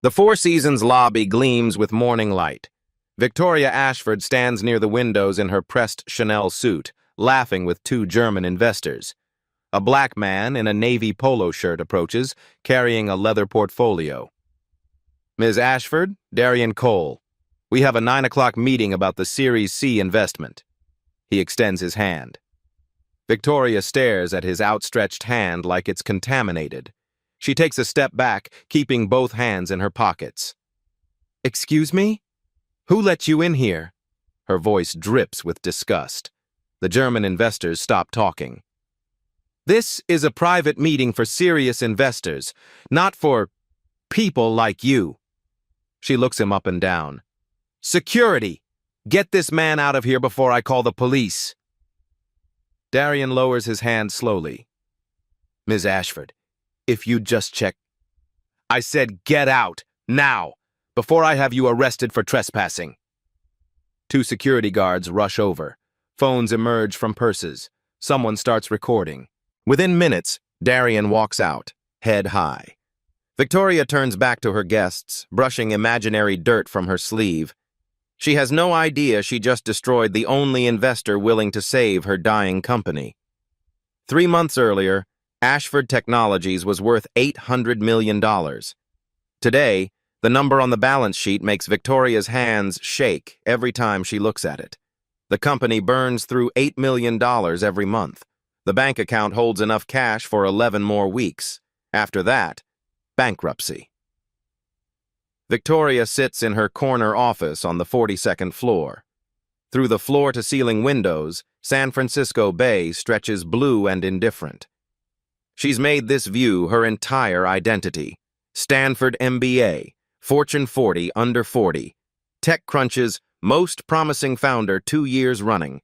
The Four Seasons lobby gleams with morning light. Victoria Ashford stands near the windows in her pressed Chanel suit, laughing with two German investors. A black man in a navy polo shirt approaches, carrying a leather portfolio. Ms. Ashford, Darian Cole. We have a 9 o'clock meeting about the Series C investment. He extends his hand. Victoria stares at his outstretched hand like it's contaminated. She takes a step back, keeping both hands in her pockets. Excuse me? Who let you in here? Her voice drips with disgust. The German investors stop talking. This is a private meeting for serious investors, not for people like you. She looks him up and down. Security! Get this man out of here before I call the police. Darian lowers his hand slowly. Ms. Ashford, if you'd just check. I said get out, now, before I have you arrested for trespassing. Two security guards rush over. Phones emerge from purses. Someone starts recording. Within minutes, Darian walks out, head high. Victoria turns back to her guests, brushing imaginary dirt from her sleeve. She has no idea she just destroyed the only investor willing to save her dying company. 3 months earlier, Ashford Technologies was worth $800 million. Today, the number on the balance sheet makes Victoria's hands shake every time she looks at it. The company burns through $8 million every month. The bank account holds enough cash for 11 more weeks. After that, bankruptcy. Victoria sits in her corner office on the 42nd floor. Through the floor-to-ceiling windows, San Francisco Bay stretches blue and indifferent. She's made this view her entire identity. Stanford MBA, Fortune 40 under 40, TechCrunch's most promising founder 2 years running.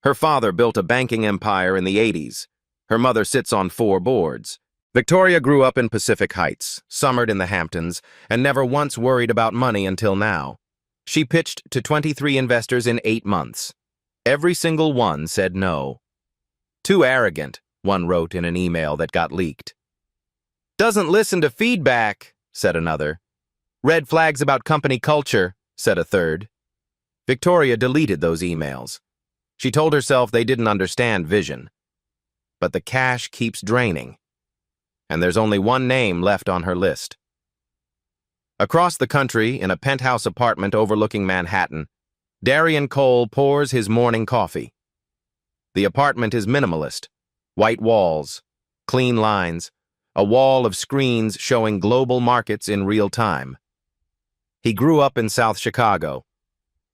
Her father built a banking empire in the 80s. Her mother sits on 4 boards. Victoria grew up in Pacific Heights, summered in the Hamptons, and never once worried about money until now. She pitched to 23 investors in 8 months. Every single one said no. Too arrogant, one wrote in an email that got leaked. Doesn't listen to feedback, said another. Red flags about company culture, said a third. Victoria deleted those emails. She told herself they didn't understand vision. But the cash keeps draining. And there's only one name left on her list. Across the country, in a penthouse apartment overlooking Manhattan, Darian Cole pours his morning coffee. The apartment is minimalist. White walls, clean lines, a wall of screens showing global markets in real time. He grew up in South Chicago.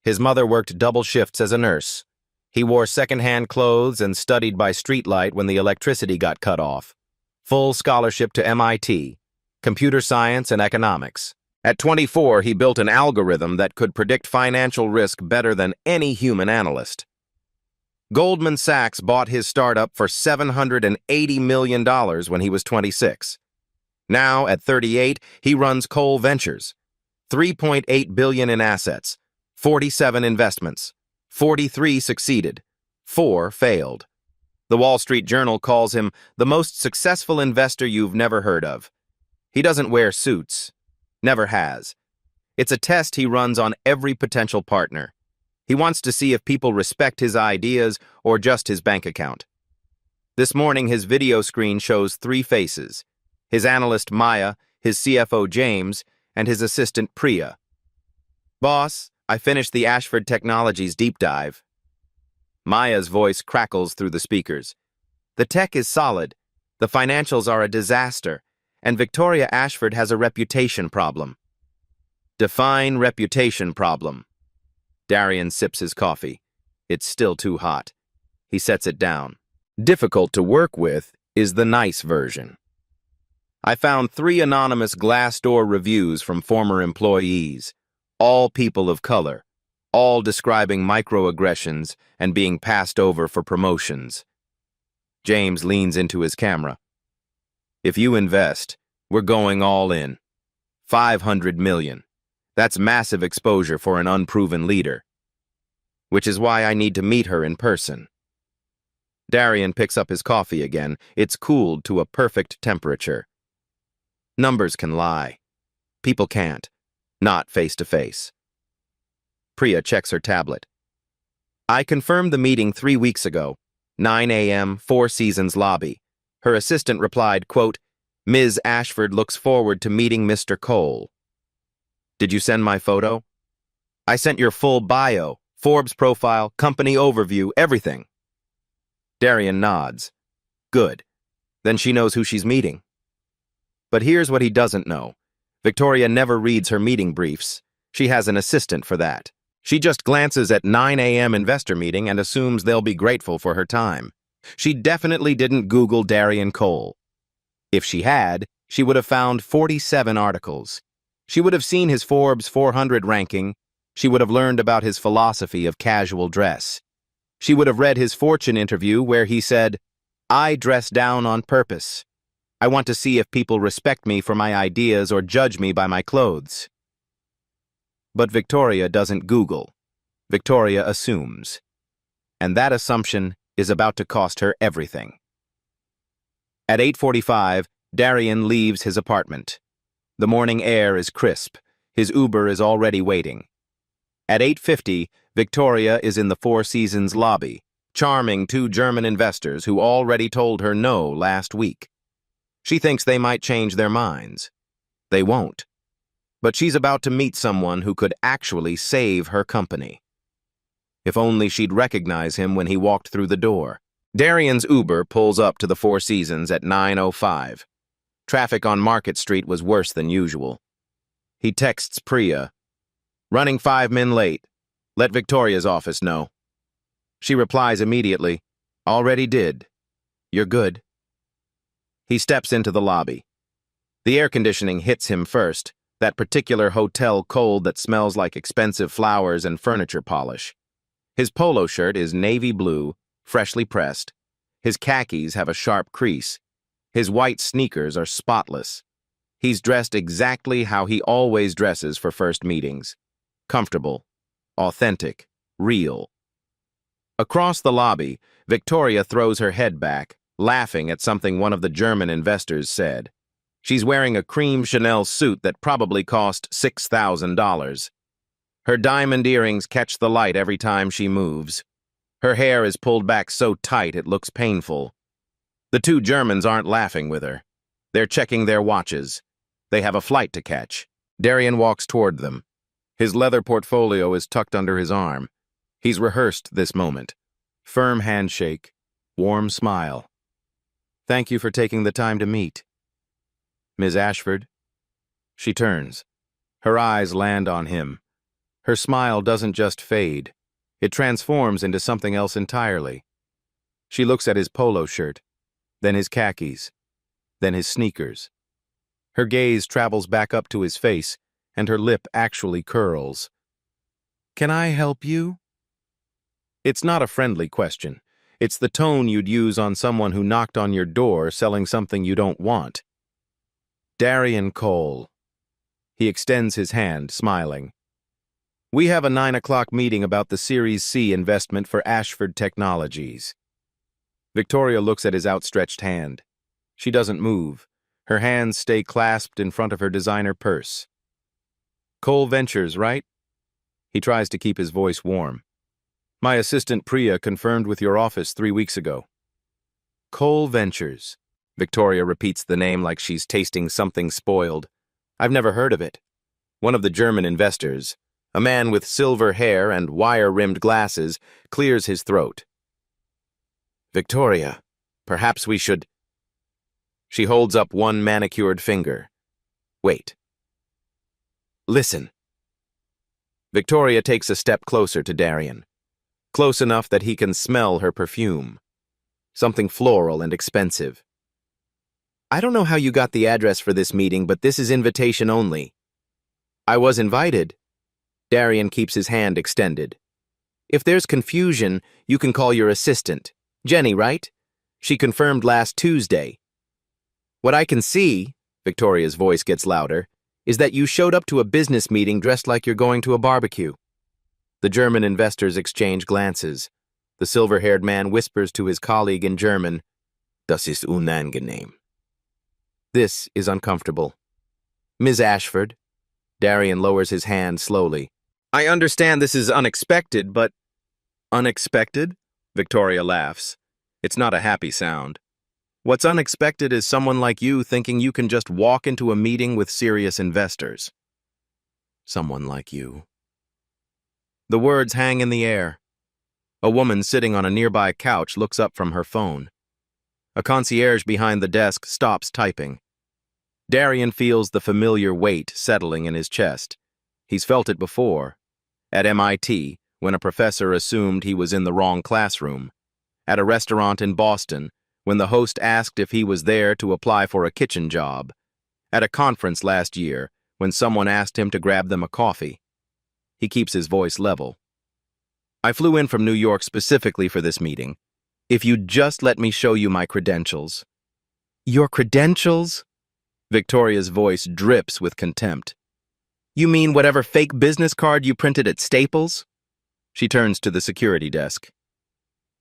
His mother worked double shifts as a nurse. He wore second-hand clothes and studied by streetlight when the electricity got cut off. Full scholarship to MIT, computer science and economics. At 24, he built an algorithm that could predict financial risk better than any human analyst. Goldman Sachs bought his startup for $780 million when he was 26. Now, at 38, he runs Cole Ventures. $3.8 billion in assets, 47 investments. 43 succeeded, 4 failed. The Wall Street Journal calls him the most successful investor you've never heard of. He doesn't wear suits. Never has. It's a test he runs on every potential partner. He wants to see if people respect his ideas or just his bank account. This morning, his video screen shows 3 faces: his analyst Maya, his CFO James, and his assistant Priya. Boss, I finished the Ashford Technologies deep dive. Maya's voice crackles through the speakers. The tech is solid, the financials are a disaster, and Victoria Ashford has a reputation problem. Define reputation problem. Darian sips his coffee. It's still too hot. He sets it down. Difficult to work with is the nice version. I found 3 anonymous Glassdoor reviews from former employees, all people of color, all describing microaggressions and being passed over for promotions. James leans into his camera. If you invest, we're going all in. $500 million. That's massive exposure for an unproven leader. Which is why I need to meet her in person. Darian picks up his coffee again. It's cooled to a perfect temperature. Numbers can lie. People can't. Not face to face. Priya checks her tablet. I confirmed the meeting 3 weeks ago. 9 a.m., Four Seasons lobby. Her assistant replied, quote, Ms. Ashford looks forward to meeting Mr. Cole. Did you send my photo? I sent your full bio, Forbes profile, company overview, everything. Darian nods. Good. Then she knows who she's meeting. But here's what he doesn't know. Victoria never reads her meeting briefs. She has an assistant for that. She just glances at 9 a.m. investor meeting and assumes they'll be grateful for her time. She definitely didn't Google Darian Cole. If she had, she would have found 47 articles. She would have seen his Forbes 400 ranking. She would have learned about his philosophy of casual dress. She would have read his Fortune interview where he said, I dress down on purpose. I want to see if people respect me for my ideas or judge me by my clothes. But Victoria doesn't Google. Victoria assumes. And that assumption is about to cost her everything. At 8:45, Darian leaves his apartment. The morning air is crisp. His Uber is already waiting. At 8:50, Victoria is in the Four Seasons lobby, charming two German investors who already told her no last week. She thinks they might change their minds. They won't. But she's about to meet someone who could actually save her company. If only she'd recognize him when he walked through the door. Darian's Uber pulls up to the Four Seasons at 9:05. Traffic on Market Street was worse than usual. He texts Priya, running 5 min late. Let Victoria's office know. She replies immediately, already did. You're good. He steps into the lobby. The air conditioning hits him first, that particular hotel cold that smells like expensive flowers and furniture polish. His polo shirt is navy blue, freshly pressed. His khakis have a sharp crease. His white sneakers are spotless. He's dressed exactly how he always dresses for first meetings. Comfortable, authentic, real. Across the lobby, Victoria throws her head back, laughing at something one of the German investors said. She's wearing a cream Chanel suit that probably cost $6,000. Her diamond earrings catch the light every time she moves. Her hair is pulled back so tight it looks painful. The two Germans aren't laughing with her. They're checking their watches. They have a flight to catch. Darian walks toward them. His leather portfolio is tucked under his arm. He's rehearsed this moment. Firm handshake, warm smile. Thank you for taking the time to meet. Ms. Ashford. She turns. Her eyes land on him. Her smile doesn't just fade. It transforms into something else entirely. She looks at his polo shirt, then his khakis, then his sneakers. Her gaze travels back up to his face, and her lip actually curls. Can I help you? It's not a friendly question. It's the tone you'd use on someone who knocked on your door selling something you don't want. Darian Cole. He extends his hand, smiling. We have a 9 o'clock meeting about the Series C investment for Ashford Technologies. Victoria looks at his outstretched hand. She doesn't move. Her hands stay clasped in front of her designer purse. Cole Ventures, right? He tries to keep his voice warm. My assistant Priya confirmed with your office 3 weeks ago. Cole Ventures. Victoria repeats the name like she's tasting something spoiled. I've never heard of it. One of the German investors, a man with silver hair and wire-rimmed glasses, clears his throat. Victoria, perhaps we should... She holds up one manicured finger. Wait. Listen. Victoria takes a step closer to Darian. Close enough that he can smell her perfume. Something floral and expensive. I don't know how you got the address for this meeting, but this is invitation only. I was invited. Darian keeps his hand extended. If there's confusion, you can call your assistant. Jenny, right? She confirmed last Tuesday. What I can see, Victoria's voice gets louder, is that you showed up to a business meeting dressed like you're going to a barbecue. The German investors exchange glances. The silver-haired man whispers to his colleague in German, Das ist unangenehm. This is uncomfortable. Ms. Ashford, Darian lowers his hand slowly. I understand this is unexpected, but... Unexpected? Victoria laughs. It's not a happy sound. What's unexpected is someone like you thinking you can just walk into a meeting with serious investors. Someone like you. The words hang in the air. A woman sitting on a nearby couch looks up from her phone. A concierge behind the desk stops typing. Darian feels the familiar weight settling in his chest. He's felt it before. At MIT, when a professor assumed he was in the wrong classroom. At a restaurant in Boston, when the host asked if he was there to apply for a kitchen job. At a conference last year, when someone asked him to grab them a coffee. He keeps his voice level. I flew in from New York specifically for this meeting. If you'd just let me show you my credentials. Your credentials? Victoria's voice drips with contempt. You mean whatever fake business card you printed at Staples? She turns to the security desk.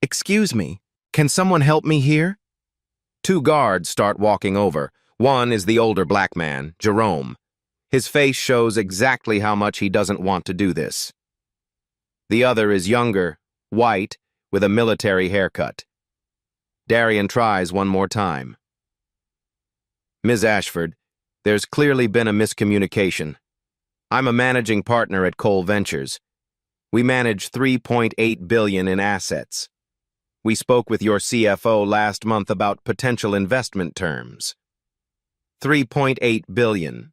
Excuse me, can someone help me here? Two guards start walking over. One is the older black man, Jerome. His face shows exactly how much he doesn't want to do this. The other is younger, white, with a military haircut. Darian tries one more time. Ms. Ashford, there's clearly been a miscommunication. I'm a managing partner at Cole Ventures. We manage $3.8 billion in assets. We spoke with your CFO last month about potential investment terms. $3.8 billion.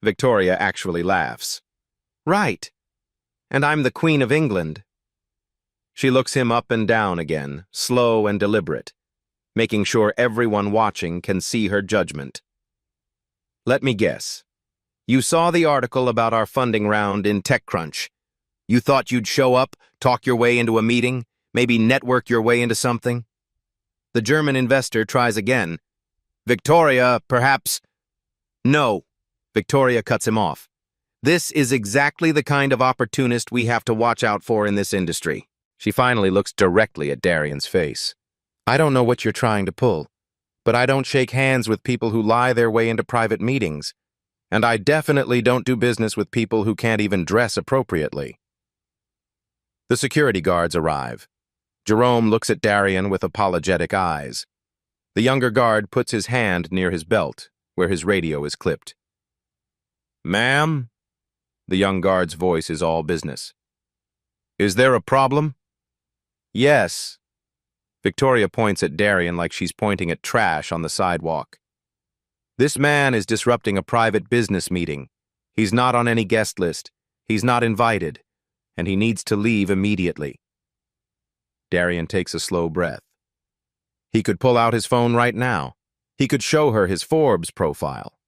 Victoria actually laughs. Right. And I'm the Queen of England. She looks him up and down again, slow and deliberate, making sure everyone watching can see her judgment. Let me guess. You saw the article about our funding round in TechCrunch. You thought you'd show up, talk your way into a meeting, maybe network your way into something? The German investor tries again. Victoria, perhaps... No. Victoria cuts him off. This is exactly the kind of opportunist we have to watch out for in this industry. She finally looks directly at Darian's face. I don't know what you're trying to pull, but I don't shake hands with people who lie their way into private meetings. And I definitely don't do business with people who can't even dress appropriately. The security guards arrive. Jerome looks at Darian with apologetic eyes. The younger guard puts his hand near his belt, where his radio is clipped. Ma'am? The young guard's voice is all business. Is there a problem? Yes. Victoria points at Darian like she's pointing at trash on the sidewalk. This man is disrupting a private business meeting. He's not on any guest list. He's not invited. And he needs to leave immediately. Darian takes a slow breath. He could pull out his phone right now. He could show her his Forbes profile.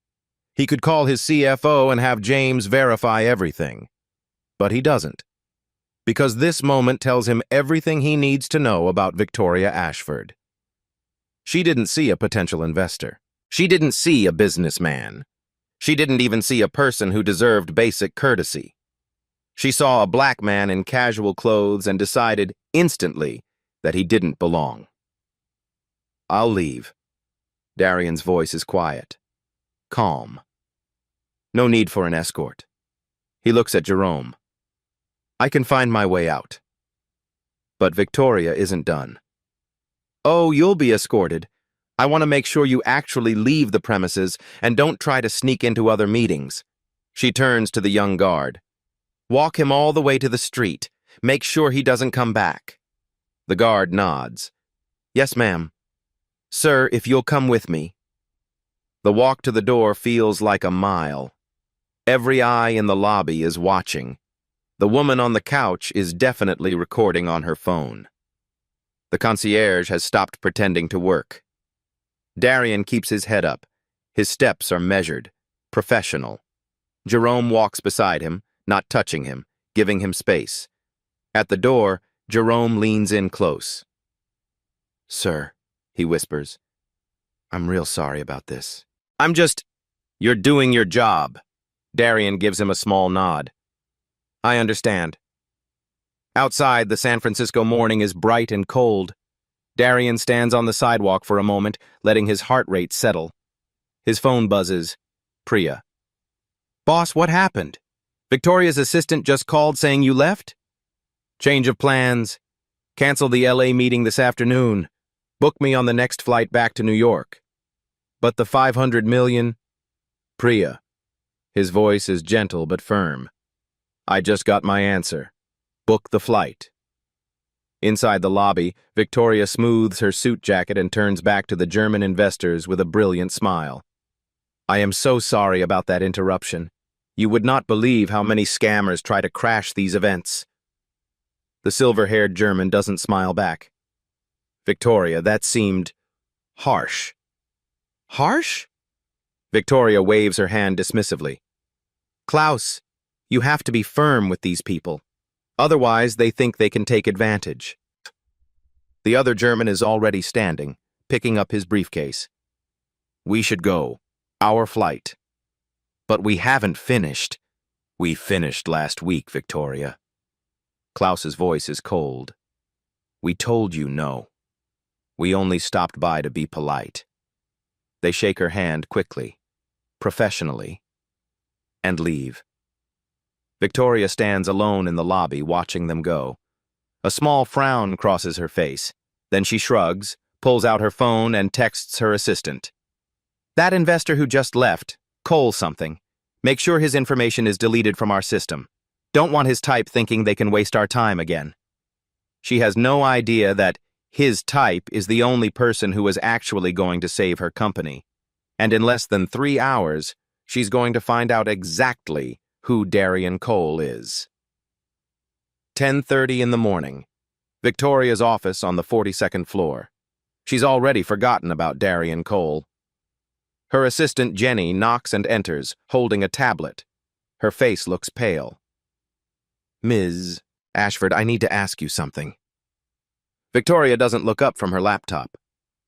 He could call his CFO and have James verify everything. But he doesn't. Because this moment tells him everything he needs to know about Victoria Ashford. She didn't see a potential investor. She didn't see a businessman. She didn't even see a person who deserved basic courtesy. She saw a black man in casual clothes and decided instantly that he didn't belong. I'll leave. Darian's voice is quiet, calm. No need for an escort. He looks at Jerome. I can find my way out. But Victoria isn't done. Oh, you'll be escorted. I want to make sure you actually leave the premises and don't try to sneak into other meetings. She turns to the young guard. Walk him all the way to the street. Make sure he doesn't come back. The guard nods. Yes, ma'am. Sir, if you'll come with me. The walk to the door feels like a mile. Every eye in the lobby is watching. The woman on the couch is definitely recording on her phone. The concierge has stopped pretending to work. Darian keeps his head up. His steps are measured, professional. Jerome walks beside him, not touching him, giving him space. At the door, Jerome leans in close. Sir, he whispers, I'm real sorry about this. You're doing your job. Darian gives him a small nod. I understand. Outside, the San Francisco morning is bright and cold. Darian stands on the sidewalk for a moment, letting his heart rate settle. His phone buzzes. Priya. Boss, what happened? Victoria's assistant just called saying you left? Change of plans. Cancel the LA meeting this afternoon. Book me on the next flight back to New York. But the 500 million? Priya. His voice is gentle but firm. I just got my answer. Book the flight. Inside the lobby, Victoria smooths her suit jacket and turns back to the German investors with a brilliant smile. I am so sorry about that interruption. You would not believe how many scammers try to crash these events. The silver-haired German doesn't smile back. Victoria, that seemed harsh. Harsh? Victoria waves her hand dismissively. Klaus, you have to be firm with these people. Otherwise, they think they can take advantage. The other German is already standing, picking up his briefcase. We should go. Our flight. But we haven't finished. We finished last week, Victoria. Klaus's voice is cold. We told you no. We only stopped by to be polite. They shake her hand quickly, professionally, and leave. Victoria stands alone in the lobby, watching them go. A small frown crosses her face. Then she shrugs, pulls out her phone, and texts her assistant. That investor who just left, Cole something. Make sure his information is deleted from our system. Don't want his type thinking they can waste our time again. She has no idea that his type is the only person who is actually going to save her company. And in less than 3 hours, she's going to find out exactly who Darian Cole is. 10:30 in the morning. Victoria's office on the 42nd floor. She's already forgotten about Darian Cole. Her assistant Jenny knocks and enters, holding a tablet. Her face looks pale. Ms. Ashford, I need to ask you something. Victoria doesn't look up from her laptop.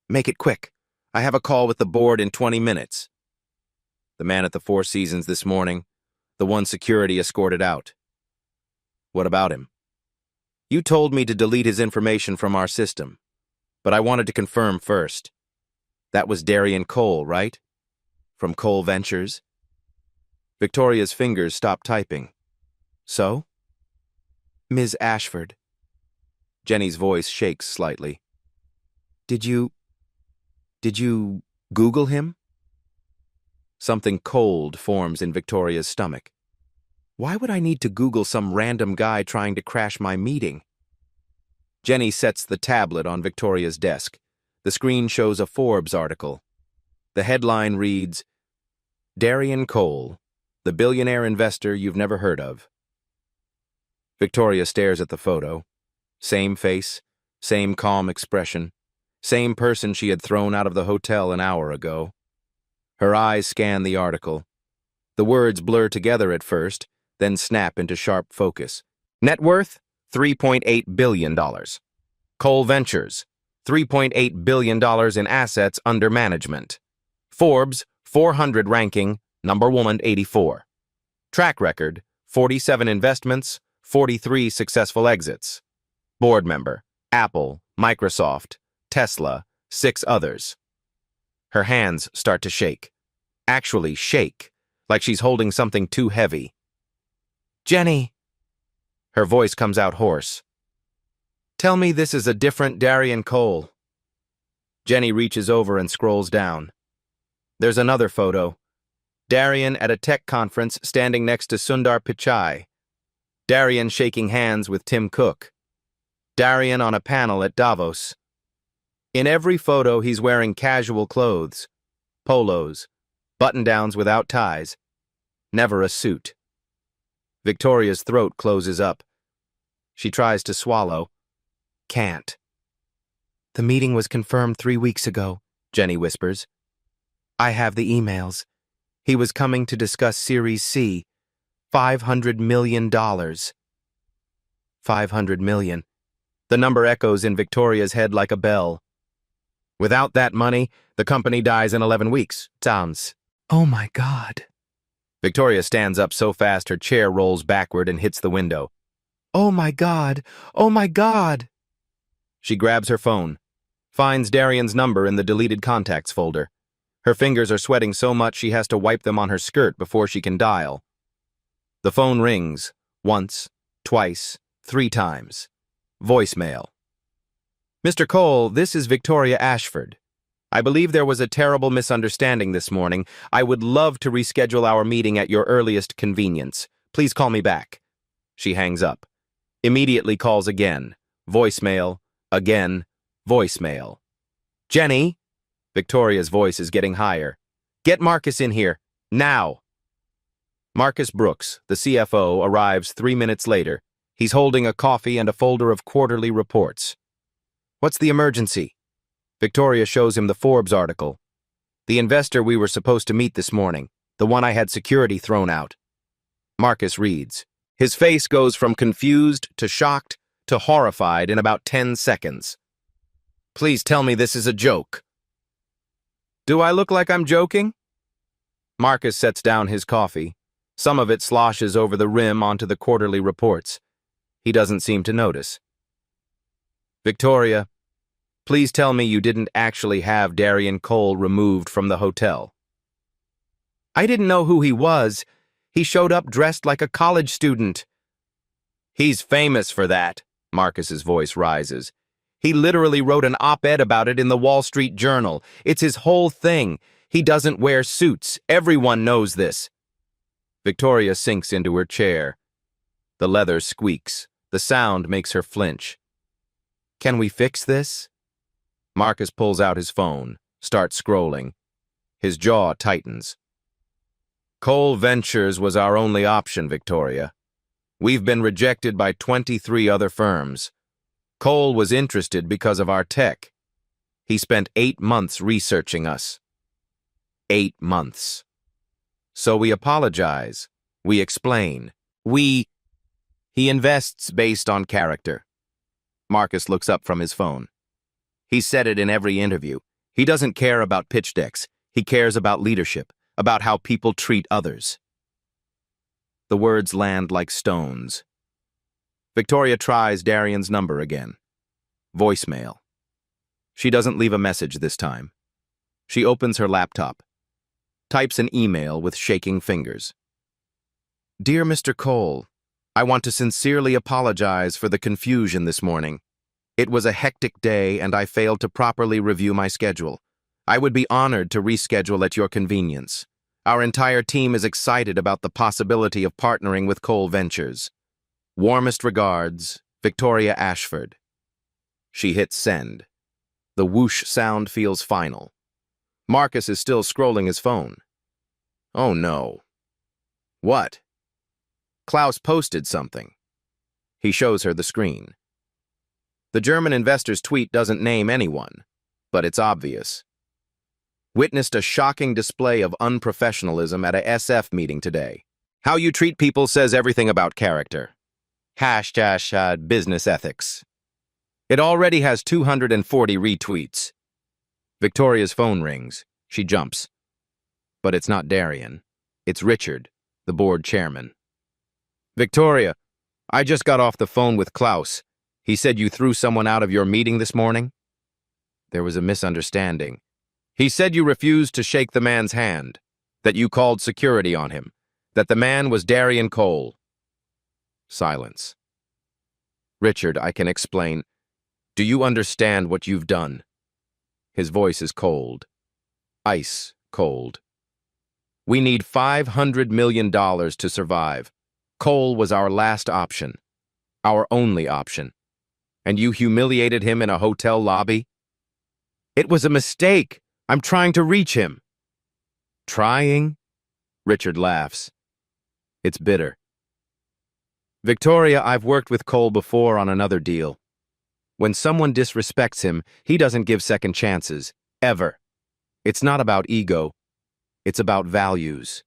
Make it quick. I have a call with the board in 20 minutes. The man at the Four Seasons this morning, the one security escorted out. What about him? You told me to delete his information from our system, but I wanted to confirm first. That was Darian Cole, right? From Cole Ventures? Victoria's fingers stop typing. So? Ms. Ashford. Jenny's voice shakes slightly. Did you Google him? Something cold forms in Victoria's stomach. Why would I need to Google some random guy trying to crash my meeting? Jenny sets the tablet on Victoria's desk. The screen shows a Forbes article. The headline reads, Darian Cole, the billionaire investor you've never heard of. Victoria stares at the photo. Same face, same calm expression, same person she had thrown out of the hotel an hour ago. Her eyes scan the article. The words blur together at first, then snap into sharp focus. Net worth, $3.8 billion. Cole Ventures, $3.8 billion in assets under management. Forbes, 400 ranking, number 184. Track record, 47 investments, 43 successful exits. Board member, Apple, Microsoft, Tesla, 6 others. Her hands start to shake. Actually shake, like she's holding something too heavy. Jenny! Her voice comes out hoarse. Tell me this is a different Darian Cole. Jenny reaches over and scrolls down. There's another photo. Darian at a tech conference standing next to Sundar Pichai. Darian shaking hands with Tim Cook. Darian on a panel at Davos. In every photo, he's wearing casual clothes. Polos, button-downs without ties. Never a suit. Victoria's throat closes up. She tries to swallow. Can't. The meeting was confirmed 3 weeks ago, Jenny whispers. I have the emails. He was coming to discuss Series C. $500 million. 500 million. The number echoes in Victoria's head like a bell. Without that money, the company dies in 11 weeks. Sounds. Oh my God. Victoria stands up so fast her chair rolls backward and hits the window. Oh my God. Oh my God. She grabs her phone, finds Darian's number in the deleted contacts folder. Her fingers are sweating so much she has to wipe them on her skirt before she can dial. The phone rings. Once, twice, 3 times. Voicemail. Mr. Cole, this is Victoria Ashford. I believe there was a terrible misunderstanding this morning. I would love to reschedule our meeting at your earliest convenience. Please call me back. She hangs up. Immediately calls again. Voicemail. Again. Voicemail. Jenny? Victoria's voice is getting higher. Get Marcus in here. Now. Marcus Brooks, the CFO, arrives 3 minutes later. He's holding a coffee and a folder of quarterly reports. What's the emergency? Victoria shows him the Forbes article. The investor we were supposed to meet this morning, the one I had security thrown out. Marcus reads. His face goes from confused to shocked to horrified in about 10 seconds. Please tell me this is a joke. Do I look like I'm joking? Marcus sets down his coffee. Some of it sloshes over the rim onto the quarterly reports. He doesn't seem to notice. Victoria, please tell me you didn't actually have Darian Cole removed from the hotel. I didn't know who he was. He showed up dressed like a college student. He's famous for that, Marcus's voice rises. He literally wrote an op-ed about it in the Wall Street Journal. It's his whole thing. He doesn't wear suits. Everyone knows this. Victoria sinks into her chair. The leather squeaks. The sound makes her flinch. Can we fix this? Marcus pulls out his phone, starts scrolling. His jaw tightens. Cole Ventures was our only option, Victoria. We've been rejected by 23 other firms. Cole was interested because of our tech. He spent 8 months researching us. 8 months. So we apologize. We explain. He invests based on character. Marcus looks up from his phone. He said it in every interview. He doesn't care about pitch decks. He cares about leadership, about how people treat others. The words land like stones. Victoria tries Darian's number again. Voicemail. She doesn't leave a message this time. She opens her laptop. Types an email with shaking fingers. Dear Mr. Cole, I want to sincerely apologize for the confusion this morning. It was a hectic day and I failed to properly review my schedule. I would be honored to reschedule at your convenience. Our entire team is excited about the possibility of partnering with Cole Ventures. Warmest regards, Victoria Ashford. She hits send. The whoosh sound feels final. Marcus is still scrolling his phone. Oh no. What? Klaus posted something. He shows her the screen. The German investor's tweet doesn't name anyone, but it's obvious. Witnessed a shocking display of unprofessionalism at a SF meeting today. How you treat people says everything about character. # business ethics. It already has 240 retweets. Victoria's phone rings. She jumps. But it's not Darian. It's Richard, the board chairman. Victoria, I just got off the phone with Klaus. He said you threw someone out of your meeting this morning? There was a misunderstanding. He said you refused to shake the man's hand, that you called security on him, that the man was Darian Cole. Silence. Richard, I can explain. Do you understand what you've done? His voice is cold. Ice cold. We need $500 million to survive. Cole was our last option. Our only option. And you humiliated him in a hotel lobby? It was a mistake. I'm trying to reach him. Trying? Richard laughs. It's bitter. Victoria, I've worked with Cole before on another deal. When someone disrespects him, he doesn't give second chances. Ever. It's not about ego. It's about values.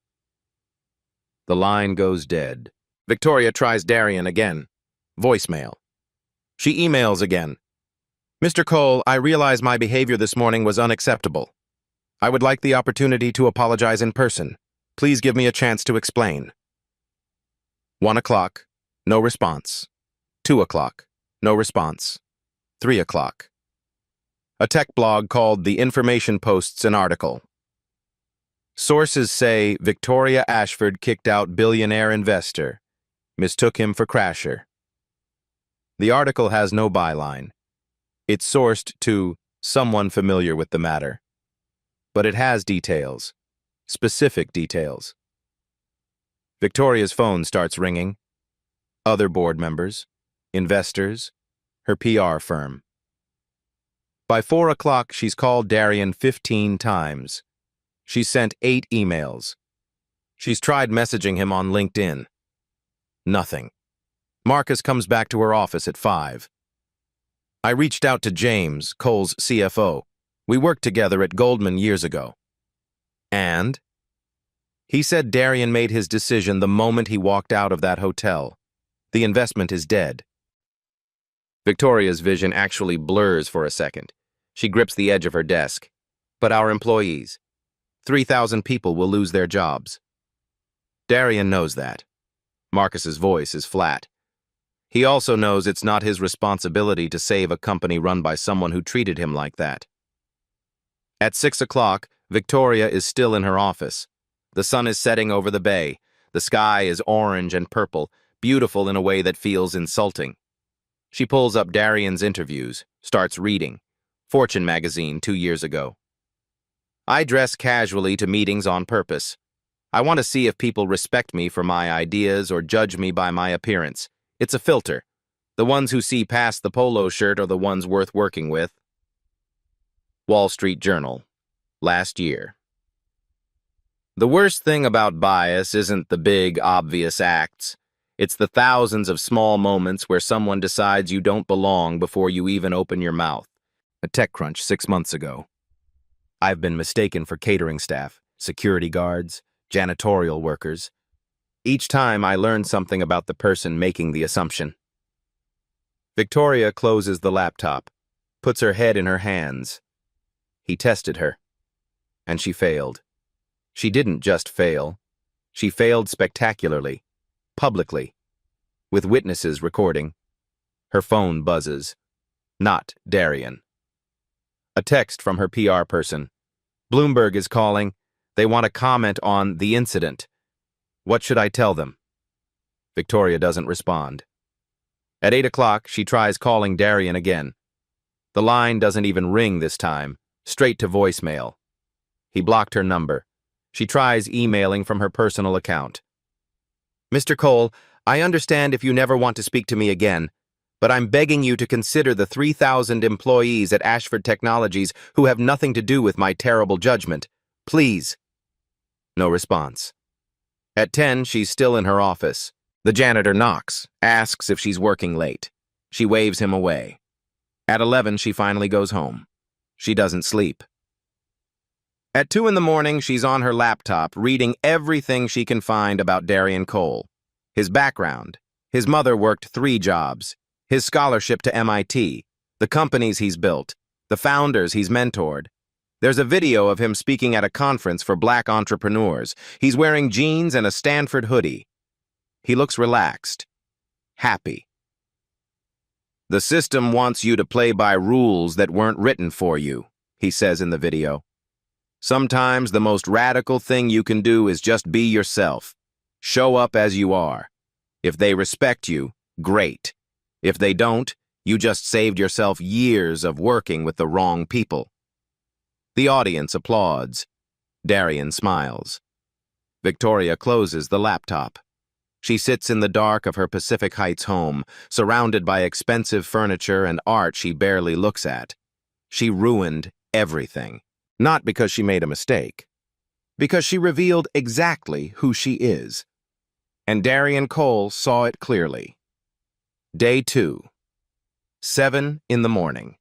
The line goes dead. Victoria tries Darian again. Voicemail. She emails again. Mr. Cole, I realize my behavior this morning was unacceptable. I would like the opportunity to apologize in person. Please give me a chance to explain. 1 o'clock, no response. 2 o'clock, no response. 3 o'clock. A tech blog called The Information posts an article. Sources say Victoria Ashford kicked out billionaire investor, mistook him for crasher. The article has no byline. It's sourced to someone familiar with the matter. But it has details, specific details. Victoria's phone starts ringing. Other board members, investors, her PR firm. By 4 o'clock, she's called Darian 15 times. She's sent 8 emails. She's tried messaging him on LinkedIn. Nothing. Marcus comes back to her office at 5. I reached out to James, Cole's CFO. We worked together at Goldman years ago. And? He said Darian made his decision the moment he walked out of that hotel. The investment is dead. Victoria's vision actually blurs for a second. She grips the edge of her desk. But our employees. 3,000 people will lose their jobs. Darian knows that. Marcus's voice is flat. He also knows it's not his responsibility to save a company run by someone who treated him like that. At 6 o'clock, Victoria is still in her office. The sun is setting over the bay. The sky is orange and purple, beautiful in a way that feels insulting. She pulls up Darian's interviews, starts reading. Fortune magazine 2 years ago. I dress casually to meetings on purpose. I want to see if people respect me for my ideas or judge me by my appearance. It's a filter. The ones who see past the polo shirt are the ones worth working with. Wall Street Journal. Last year. The worst thing about bias isn't the big, obvious acts. It's the thousands of small moments where someone decides you don't belong before you even open your mouth. A TechCrunch 6 months ago. I've been mistaken for catering staff, security guards, janitorial workers. Each time I learn something about the person making the assumption. Victoria closes the laptop, puts her head in her hands. He tested her. And she failed. She didn't just fail. She failed spectacularly, publicly, with witnesses recording. Her phone buzzes. Not Darian. A text from her PR person. Bloomberg is calling. They want to comment on the incident. What should I tell them? Victoria doesn't respond. At 8 o'clock, she tries calling Darian again. The line doesn't even ring this time, straight to voicemail. He blocked her number. She tries emailing from her personal account. Mr. Cole, I understand if you never want to speak to me again, but I'm begging you to consider the 3,000 employees at Ashford Technologies who have nothing to do with my terrible judgment. Please. No response. At 10, she's still in her office. The janitor knocks, asks if she's working late. She waves him away. At 11, she finally goes home. She doesn't sleep. At 2 in the morning, she's on her laptop, reading everything she can find about Darian Cole. His background. His mother worked 3 jobs. His scholarship to MIT. The companies he's built. The founders he's mentored. There's a video of him speaking at a conference for black entrepreneurs. He's wearing jeans and a Stanford hoodie. He looks relaxed. Happy. The system wants you to play by rules that weren't written for you, he says in the video. Sometimes the most radical thing you can do is just be yourself. Show up as you are. If they respect you, great. If they don't, you just saved yourself years of working with the wrong people. The audience applauds. Darian smiles. Victoria closes the laptop. She sits in the dark of her Pacific Heights home, surrounded by expensive furniture and art she barely looks at. She ruined everything. Not because she made a mistake. Because she revealed exactly who she is. And Darian Cole saw it clearly. Day 2. 7 in the morning.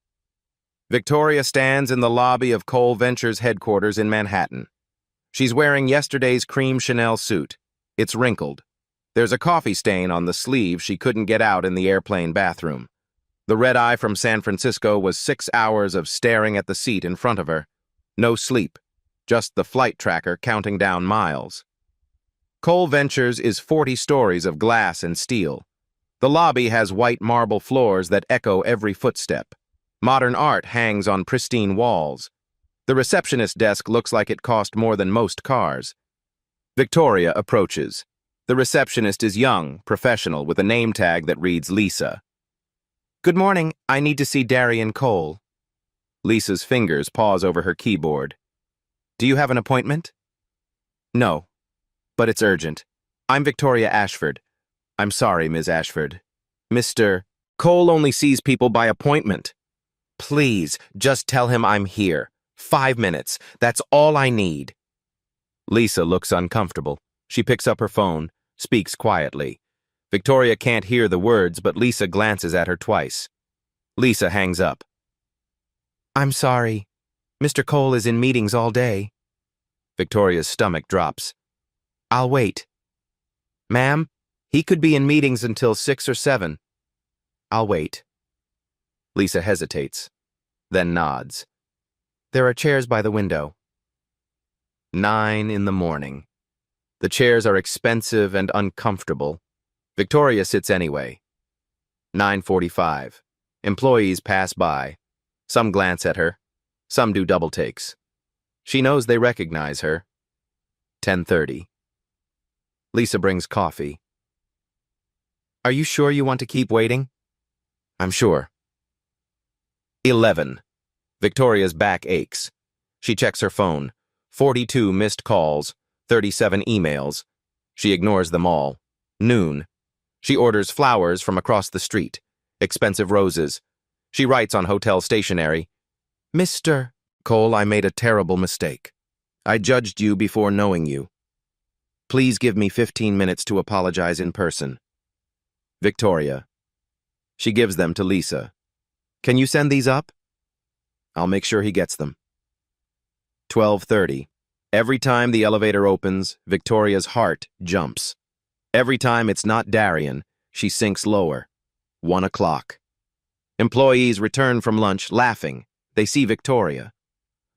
Victoria stands in the lobby of Cole Ventures headquarters in Manhattan. She's wearing yesterday's cream Chanel suit. It's wrinkled. There's a coffee stain on the sleeve she couldn't get out in the airplane bathroom. The red eye from San Francisco was 6 hours of staring at the seat in front of her. No sleep, just the flight tracker counting down miles. Cole Ventures is 40 stories of glass and steel. The lobby has white marble floors that echo every footstep. Modern art hangs on pristine walls. The receptionist desk looks like it cost more than most cars. Victoria approaches. The receptionist is young, professional, with a name tag that reads Lisa. "Good morning. I need to see Darian Cole." Lisa's fingers pause over her keyboard. "Do you have an appointment?" "No, but it's urgent. I'm Victoria Ashford." "I'm sorry, Ms. Ashford. Mr. Cole only sees people by appointment. Please, just tell him I'm here. 5 minutes. That's all I need." Lisa looks uncomfortable. She picks up her phone, speaks quietly. Victoria can't hear the words, but Lisa glances at her twice. Lisa hangs up. "I'm sorry. Mr. Cole is in meetings all day." Victoria's stomach drops. "I'll wait." "Ma'am, he could be in meetings until 6 or 7. "I'll wait." Lisa hesitates, then nods. "There are chairs by the window." 9 in the morning. The chairs are expensive and uncomfortable. Victoria sits anyway. 9:45. Employees pass by. Some glance at her. Some do double takes. She knows they recognize her. 10:30. Lisa brings coffee. "Are you sure you want to keep waiting?" "I'm sure." 11. Victoria's back aches. She checks her phone. 42 missed calls, 37 emails. She ignores them all. Noon. She orders flowers from across the street. Expensive roses. She writes on hotel stationery, "Mr. Cole, I made a terrible mistake. I judged you before knowing you. Please give me 15 minutes to apologize in person. Victoria." She gives them to Lisa. "Can you send these up?" "I'll make sure he gets them." 12:30. Every time the elevator opens, Victoria's heart jumps. Every time it's not Darian, she sinks lower. 1 o'clock. Employees return from lunch laughing. They see Victoria.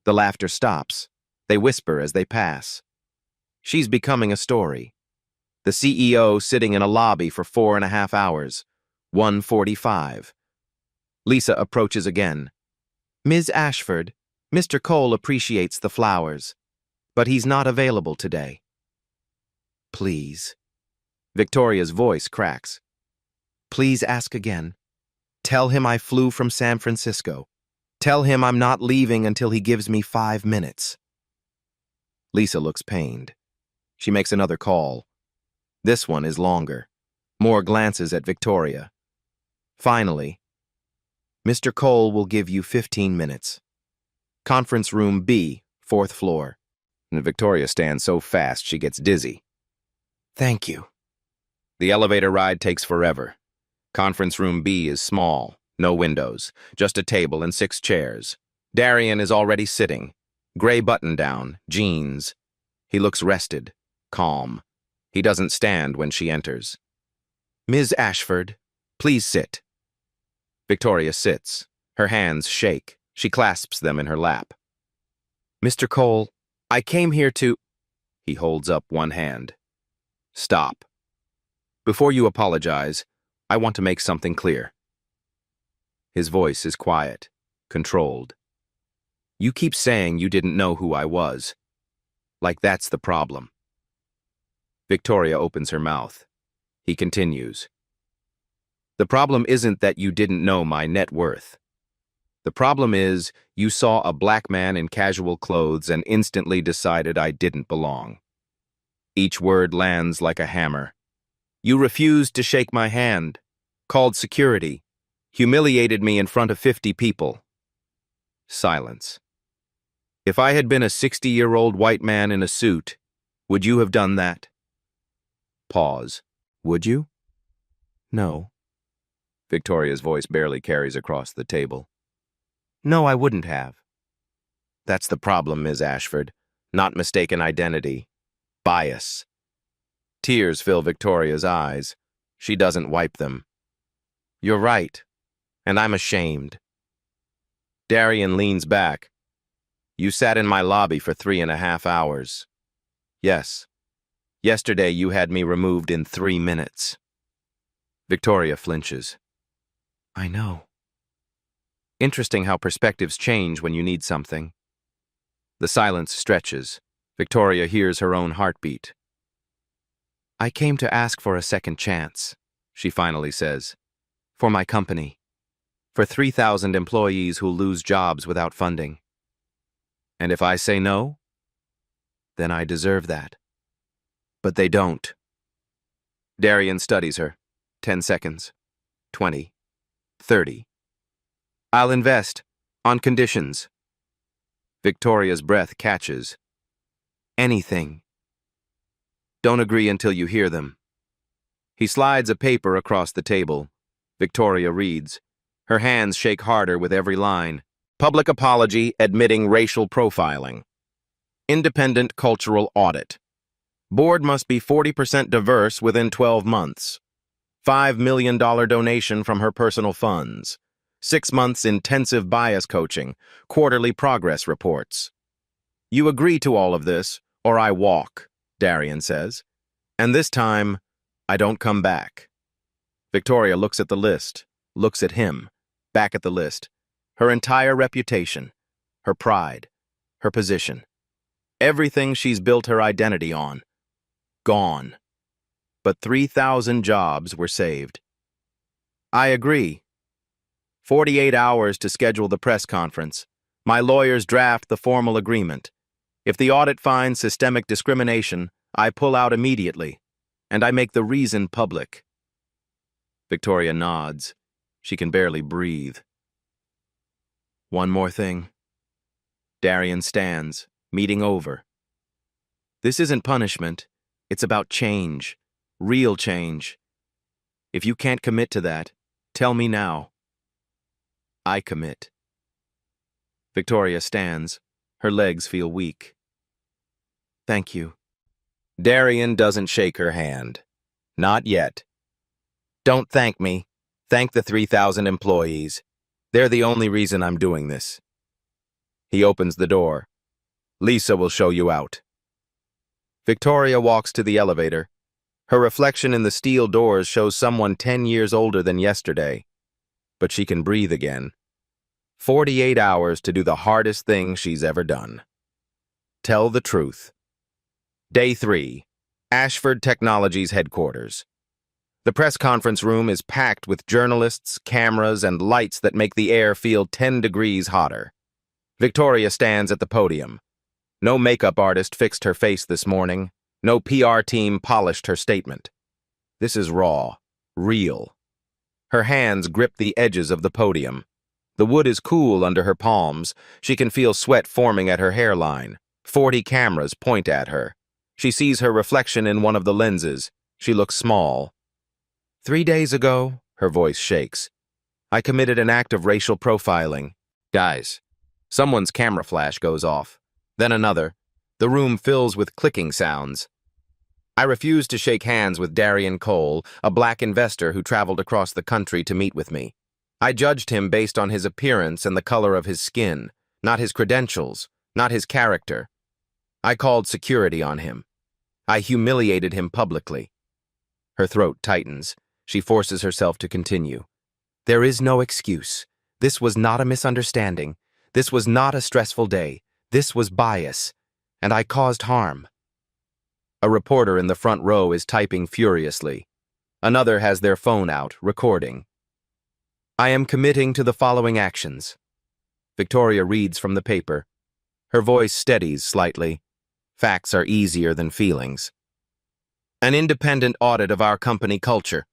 The laughter stops. They whisper as they pass. She's becoming a story. The CEO sitting in a lobby for 4.5 hours. 1:45. Lisa approaches again. "Ms. Ashford, Mr. Cole appreciates the flowers, but he's not available today." "Please." Victoria's voice cracks. "Please ask again. Tell him I flew from San Francisco. Tell him I'm not leaving until he gives me 5 minutes." Lisa looks pained. She makes another call. This one is longer. More glances at Victoria. Finally, "Mr. Cole will give you 15 minutes. Conference room B, 4th floor." And Victoria stands so fast she gets dizzy. "Thank you." The elevator ride takes forever. Conference room B is small, no windows, just a table and 6 chairs. Darian is already sitting. Gray button-down, jeans. He looks rested, calm. He doesn't stand when she enters. "Ms. Ashford, please sit." Victoria sits. Her hands shake. She clasps them in her lap. "Mr. Cole, I came here to—" He holds up one hand. "Stop. Before you apologize, I want to make something clear." His voice is quiet, controlled. "You keep saying you didn't know who I was. Like that's the problem." Victoria opens her mouth. He continues. "The problem isn't that you didn't know my net worth. The problem is you saw a black man in casual clothes and instantly decided I didn't belong." Each word lands like a hammer. "You refused to shake my hand, called security, humiliated me in front of 50 people." Silence. "If I had been a 60-year-old white man in a suit, would you have done that?" Pause. "Would you?" "No." Victoria's voice barely carries across the table. "No, I wouldn't have." That's the problem, Ms. Ashford. Not mistaken identity. Bias. Tears fill Victoria's eyes. She doesn't wipe them. "You're right, and I'm ashamed." Darian leans back. "You sat in my lobby for 3.5 hours. Yes. Yesterday you had me removed in 3 minutes." Victoria flinches. "I know." Interesting how perspectives change when you need something. The silence stretches. Victoria hears her own heartbeat. "I came to ask for a second chance," she finally says. "For my company. For 3,000 employees who lose jobs without funding. And if I say no, then I deserve that. But they don't." Darian studies her. 10 seconds. 20. 30. "I'll invest. On conditions." Victoria's breath catches. "Anything." "Don't agree until you hear them." He slides a paper across the table. Victoria reads. Her hands shake harder with every line. Public apology admitting racial profiling. Independent cultural audit. Board must be 40% diverse within 12 months. $5 million donation from her personal funds. 6 months intensive bias coaching. Quarterly progress reports. "You agree to all of this, or I walk," Darian says. "And this time, I don't come back." Victoria looks at the list, looks at him, back at the list. Her entire reputation, her pride, her position. Everything she's built her identity on. Gone. But 3,000 jobs were saved. "I agree. 48 hours to schedule the press conference. My lawyers draft the formal agreement. If the audit finds systemic discrimination, I pull out immediately, and I make the reason public." Victoria nods. She can barely breathe. "One more thing." Darian stands, meeting over. "This isn't punishment. It's about change. Real change. If you can't commit to that, tell me now." "I commit." Victoria stands. Her legs feel weak. "Thank you." Darian doesn't shake her hand. Not yet. "Don't thank me. Thank the 3,000 employees. They're the only reason I'm doing this." He opens the door. "Lisa will show you out." Victoria walks to the elevator. Her reflection in the steel doors shows someone 10 years older than yesterday. But she can breathe again. 48 hours to do the hardest thing she's ever done. Tell the truth. Day 3. Ashford Technologies headquarters. The press conference room is packed with journalists, cameras, and lights that make the air feel 10 degrees hotter. Victoria stands at the podium. No makeup artist fixed her face this morning. No PR team polished her statement. This is raw, real. Her hands grip the edges of the podium. The wood is cool under her palms. She can feel sweat forming at her hairline. 40 cameras point at her. She sees her reflection in one of the lenses. She looks small. 3 days ago, her voice shakes, I committed an act of racial profiling. Guys, someone's camera flash goes off. Then another. The room fills with clicking sounds. I refuse to shake hands with Darian Cole, a black investor who traveled across the country to meet with me. I judged him based on his appearance and the color of his skin, not his credentials, not his character. I called security on him. I humiliated him publicly. Her throat tightens. She forces herself to continue. There is no excuse. This was not a misunderstanding. This was not a stressful day. This was bias. And I caused harm. A reporter in the front row is typing furiously. Another has their phone out, recording. I am committing to the following actions. Victoria reads from the paper. Her voice steadies slightly. Facts are easier than feelings. An independent audit of our company culture.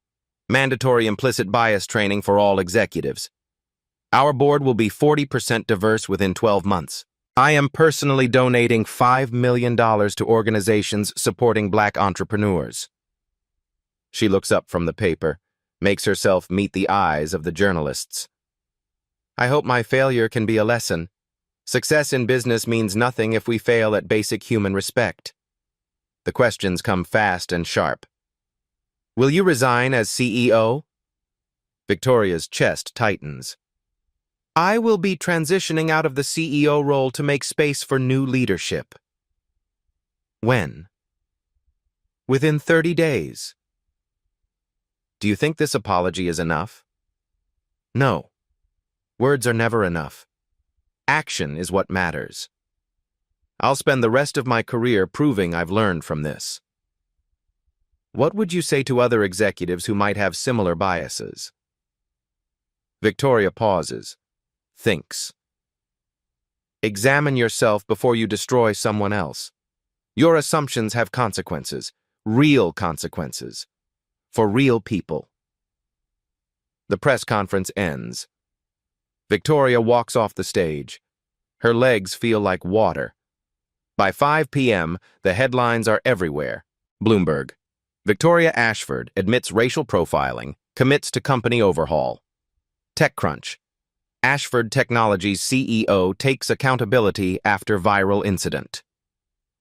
Mandatory implicit bias training for all executives. Our board will be 40% diverse within 12 months. I am personally donating $5 million to organizations supporting black entrepreneurs. She looks up from the paper, makes herself meet the eyes of the journalists. I hope my failure can be a lesson. Success in business means nothing if we fail at basic human respect. The questions come fast and sharp. Will you resign as CEO? Victoria's chest tightens. I will be transitioning out of the CEO role to make space for new leadership. When? Within 30 days. Do you think this apology is enough? No. Words are never enough. Action is what matters. I'll spend the rest of my career proving I've learned from this. What would you say to other executives who might have similar biases? Victoria pauses, thinks. Examine yourself before you destroy someone else. Your assumptions have consequences, real consequences, for real people. The press conference ends. Victoria walks off the stage. Her legs feel like water. By 5 p.m., the headlines are everywhere. Bloomberg. Victoria Ashford admits racial profiling, commits to company overhaul. TechCrunch. Ashford Technologies CEO takes accountability after viral incident.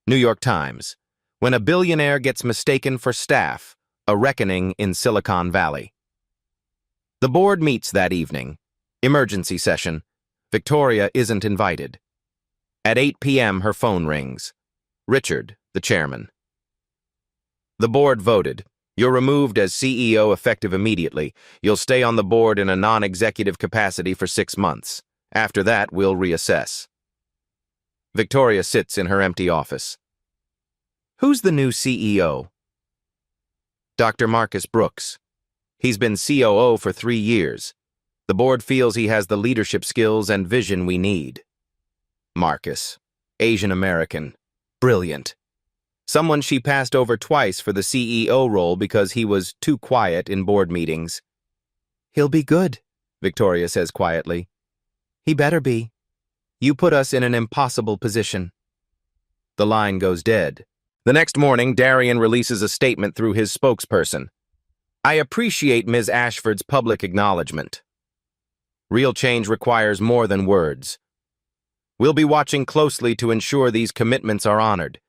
New York Times. When a billionaire gets mistaken for staff, a reckoning in Silicon Valley. The board meets that evening. Emergency session. Victoria isn't invited. At 8 p.m., her phone rings. Richard, the chairman. The board voted. You're removed as CEO effective immediately. You'll stay on the board in a non-executive capacity for 6 months. After that, we'll reassess. Victoria sits in her empty office. Who's the new CEO? Dr. Marcus Brooks. He's been COO for 3 years. The board feels he has the leadership skills and vision we need. Marcus. Asian American. Brilliant. Someone she passed over twice for the CEO role because he was too quiet in board meetings. He'll be good, Victoria says quietly. He better be. You put us in an impossible position. The line goes dead. The next morning, Darian releases a statement through his spokesperson. I appreciate Ms. Ashford's public acknowledgement. Real change requires more than words. We'll be watching closely to ensure these commitments are honored.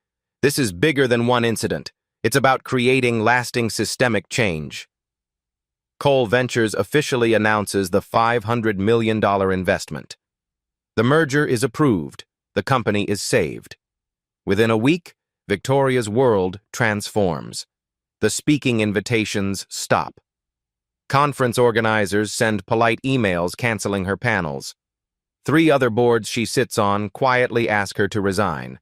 This is bigger than one incident. It's about creating lasting systemic change. Cole Ventures officially announces the $500 million investment. The merger is approved. The company is saved. Within a week, Victoria's world transforms. The speaking invitations stop. Conference organizers send polite emails canceling her panels. 3 other boards she sits on quietly ask her to resign.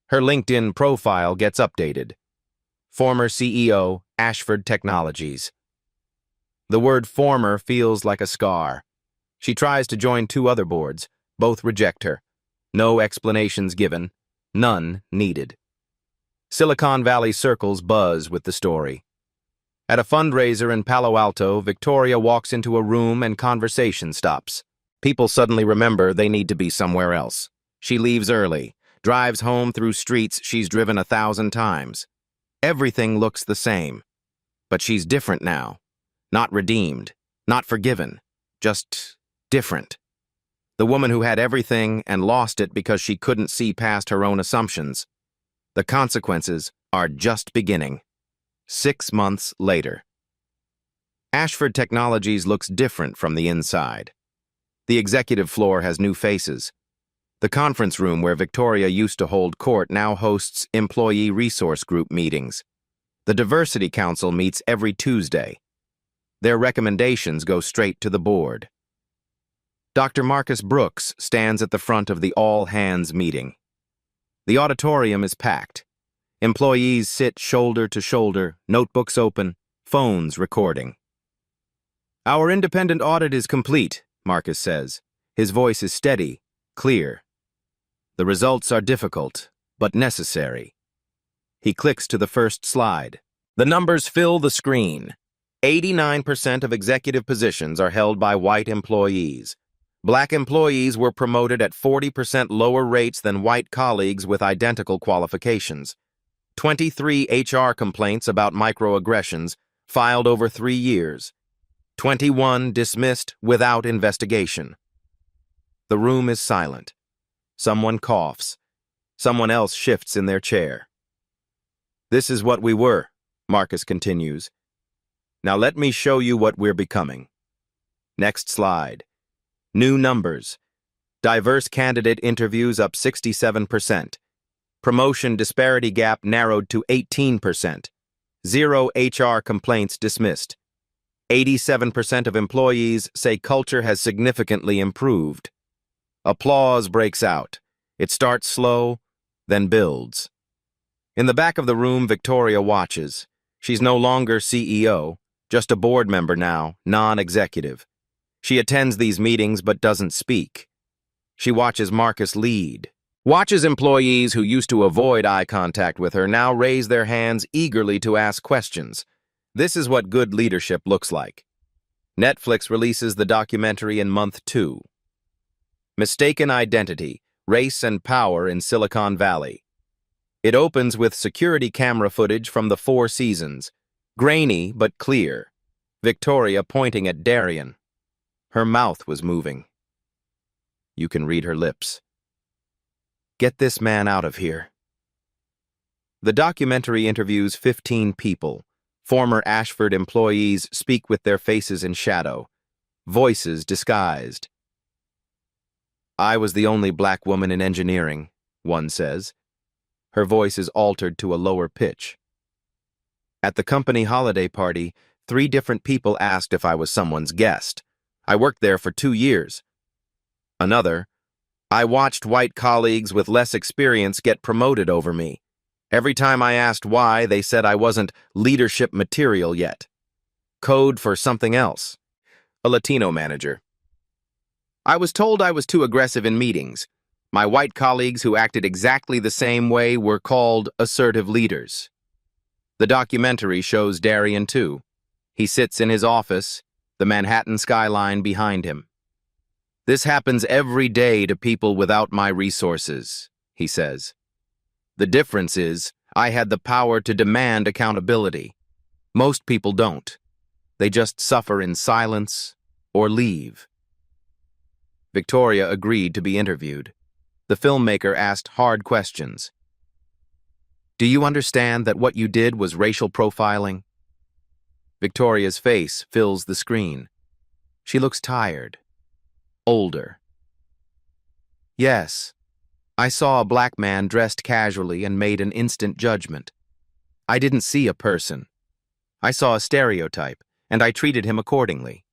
Her LinkedIn profile gets updated. Former CEO, Ashford Technologies. The word former feels like a scar. She tries to join 2 other boards. Both reject her. No explanations given. None needed. Silicon Valley circles buzz with the story. At a fundraiser in Palo Alto, Victoria walks into a room and conversation stops. People suddenly remember they need to be somewhere else. She leaves early, drives home through streets she's driven 1,000 times. Everything looks the same. But she's different now. Not redeemed, not forgiven, just different. The woman who had everything and lost it because she couldn't see past her own assumptions. The consequences are just beginning. 6 months later. Ashford Technologies looks different from the inside. The executive floor has new faces. The conference room where Victoria used to hold court now hosts employee resource group meetings. The Diversity Council meets every Tuesday. Their recommendations go straight to the board. Dr. Marcus Brooks stands at the front of the all-hands meeting. The auditorium is packed. Employees sit shoulder to shoulder, notebooks open, phones recording. Our independent audit is complete, Marcus says. His voice is steady, clear. The results are difficult, but necessary. He clicks to the first slide. The numbers fill the screen. 89% of executive positions are held by white employees. Black employees were promoted at 40% lower rates than white colleagues with identical qualifications. 23 HR complaints about microaggressions filed over 3 years. 21 dismissed without investigation. The room is silent. Someone coughs. Someone else shifts in their chair. This is what we were, Marcus continues. Now let me show you what we're becoming. Next slide. New numbers. Diverse candidate interviews up 67%. Promotion disparity gap narrowed to 18%. 0 HR complaints dismissed. 87% of employees say culture has significantly improved. Applause breaks out. It starts slow, then builds. In the back of the room, Victoria watches. She's no longer CEO, just a board member now, non-executive. She attends these meetings but doesn't speak. She watches Marcus lead. Watches employees who used to avoid eye contact with her now raise their hands eagerly to ask questions. This is what good leadership looks like. Netflix releases the documentary in month 2. Mistaken Identity, Race and Power in Silicon Valley. It opens with security camera footage from the 4 seasons, grainy but clear. Victoria pointing at Darian. Her mouth was moving. You can read her lips. Get this man out of here. The documentary interviews 15 people. Former Ashford employees speak with their faces in shadow, voices disguised. I was the only black woman in engineering, one says. Her voice is altered to a lower pitch. At the company holiday party, 3 different people asked if I was someone's guest. I worked there for 2 years. Another, I watched white colleagues with less experience get promoted over me. Every time I asked why, they said I wasn't leadership material yet. Code for something else. A Latino manager. I was told I was too aggressive in meetings. My white colleagues who acted exactly the same way were called assertive leaders. The documentary shows Darian too. He sits in his office, the Manhattan skyline behind him. This happens every day to people without my resources, he says. The difference is, I had the power to demand accountability. Most people don't. They just suffer in silence or leave. Victoria agreed to be interviewed. The filmmaker asked hard questions. Do you understand that what you did was racial profiling? Victoria's face fills the screen. She looks tired. Older. Yes, I saw a black man dressed casually and made an instant judgment. I didn't see a person. I saw a stereotype, and I treated him accordingly.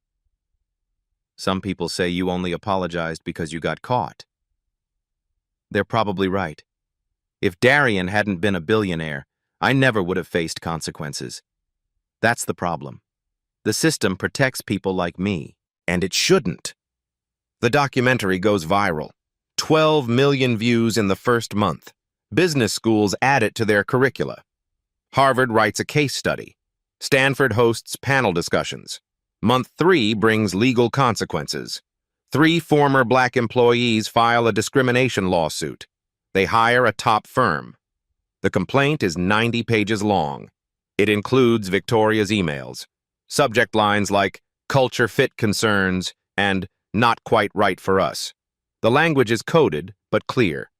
Some people say you only apologized because you got caught. They're probably right. If Darian hadn't been a billionaire, I never would have faced consequences. That's the problem. The system protects people like me, and it shouldn't. The documentary goes viral. 12 million views in the first month. Business schools add it to their curricula. Harvard writes a case study. Stanford hosts panel discussions. Month 3 brings legal consequences. 3 former black employees file a discrimination lawsuit. They hire a top firm. The complaint is 90 pages long. It includes Victoria's emails. Subject lines like, culture fit concerns, and not quite right for us. The language is coded, but clear.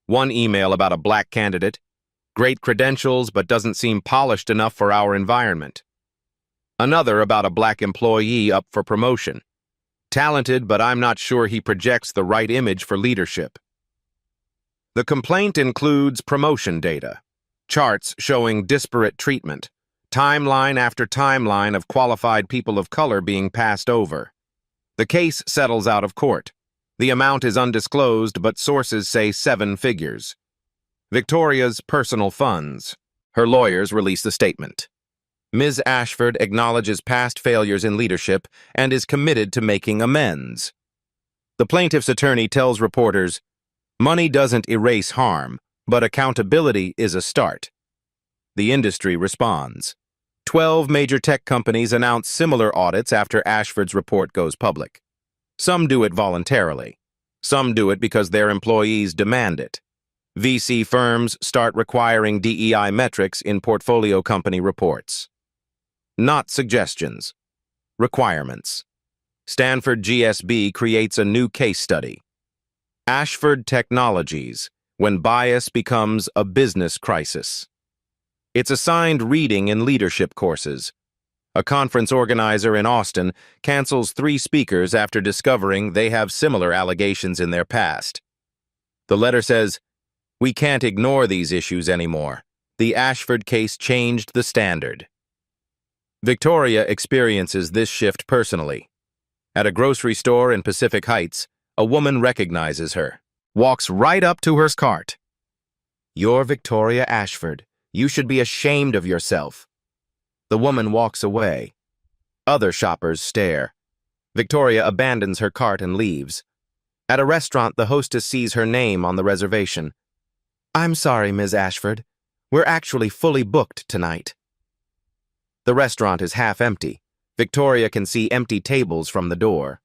One email about a black candidate, great credentials but doesn't seem polished enough for our environment. Another about a black employee up for promotion. Talented, but I'm not sure he projects the right image for leadership. The complaint includes promotion data, charts showing disparate treatment, timeline after timeline of qualified people of color being passed over. The case settles out of court. The amount is undisclosed, but sources say 7 figures. Victoria's personal funds. Her lawyers release the statement. Ms. Ashford acknowledges past failures in leadership and is committed to making amends. The plaintiff's attorney tells reporters, money doesn't erase harm, but accountability is a start. The industry responds. 12 major tech companies announce similar audits after Ashford's report goes public. Some do it voluntarily. Some do it because their employees demand it. VC firms start requiring DEI metrics in portfolio company reports. Not suggestions. Requirements. Stanford GSB creates a new case study. Ashford Technologies, when bias becomes a business crisis. It's assigned reading in leadership courses. A conference organizer in Austin cancels 3 speakers after discovering they have similar allegations in their past. The letter says, we can't ignore these issues anymore. The Ashford case changed the standard. Victoria experiences this shift personally. At a grocery store in Pacific Heights, a woman recognizes her, walks right up to her cart. "You're Victoria Ashford. You should be ashamed of yourself." The woman walks away. Other shoppers stare. Victoria abandons her cart and leaves. At a restaurant, the hostess sees her name on the reservation. "I'm sorry, Ms. Ashford. We're actually fully booked tonight." The restaurant is half empty. Victoria can see empty tables from the door.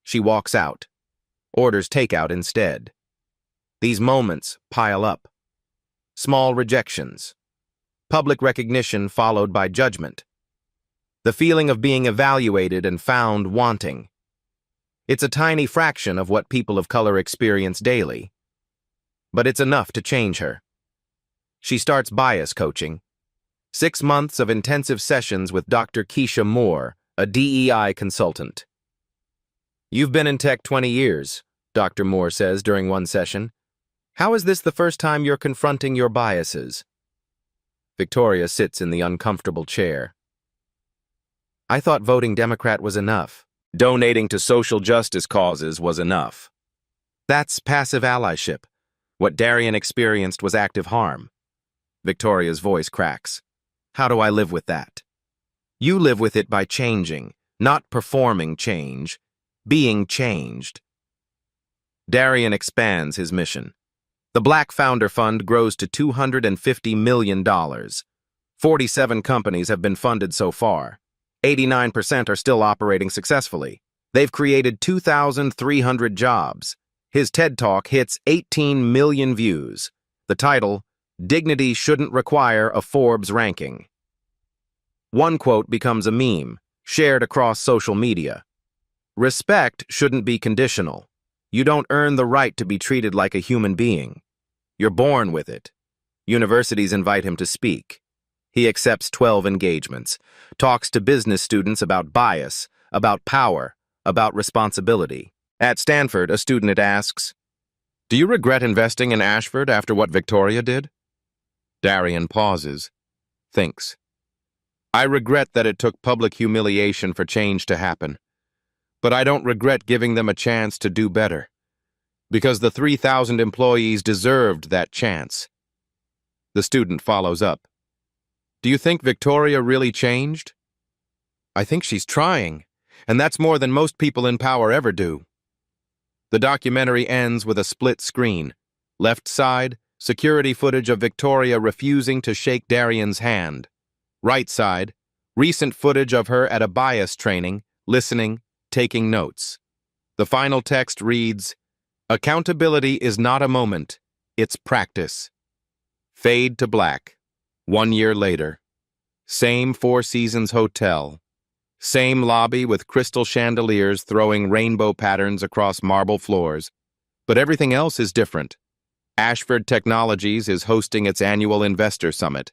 She walks out, orders takeout instead. These moments pile up. Small rejections. Public recognition followed by judgment. The feeling of being evaluated and found wanting. It's a tiny fraction of what people of color experience daily. But it's enough to change her. She starts bias coaching. 6 months of intensive sessions with Dr. Keisha Moore, a DEI consultant. "You've been in tech 20 years, Dr. Moore says during one session. How is this the first time you're confronting your biases?" Victoria sits in the uncomfortable chair. "I thought voting Democrat was enough. Donating to social justice causes was enough." That's passive allyship. What Darian experienced was active harm. Victoria's voice cracks. "How do I live with that?" "You live with it by changing, not performing change, being changed." Darian expands his mission. The Black Founder Fund grows to $250 million. 47 companies have been funded so far. 89% are still operating successfully. They've created 2,300 jobs. His TED Talk hits 18 million views. The title, "Dignity Shouldn't Require a Forbes Ranking." One quote becomes a meme, shared across social media. "Respect shouldn't be conditional. You don't earn the right to be treated like a human being. You're born with it." Universities invite him to speak. He accepts 12 engagements, talks to business students about bias, about power, about responsibility. At Stanford, a student asks, "Do you regret investing in Ashford after what Victoria did?" Darian pauses, thinks. "I regret that it took public humiliation for change to happen. But I don't regret giving them a chance to do better. Because the 3,000 employees deserved that chance." The student follows up. "Do you think Victoria really changed?" "I think she's trying, and that's more than most people in power ever do." The documentary ends with a split screen. Left side, security footage of Victoria refusing to shake Darian's hand. Right side, recent footage of her at a bias training, listening, taking notes. The final text reads, "Accountability is not a moment, it's practice." Fade to black. 1 year later. Same Four Seasons hotel. Same lobby with crystal chandeliers throwing rainbow patterns across marble floors. But everything else is different. Ashford Technologies is hosting its annual investor summit.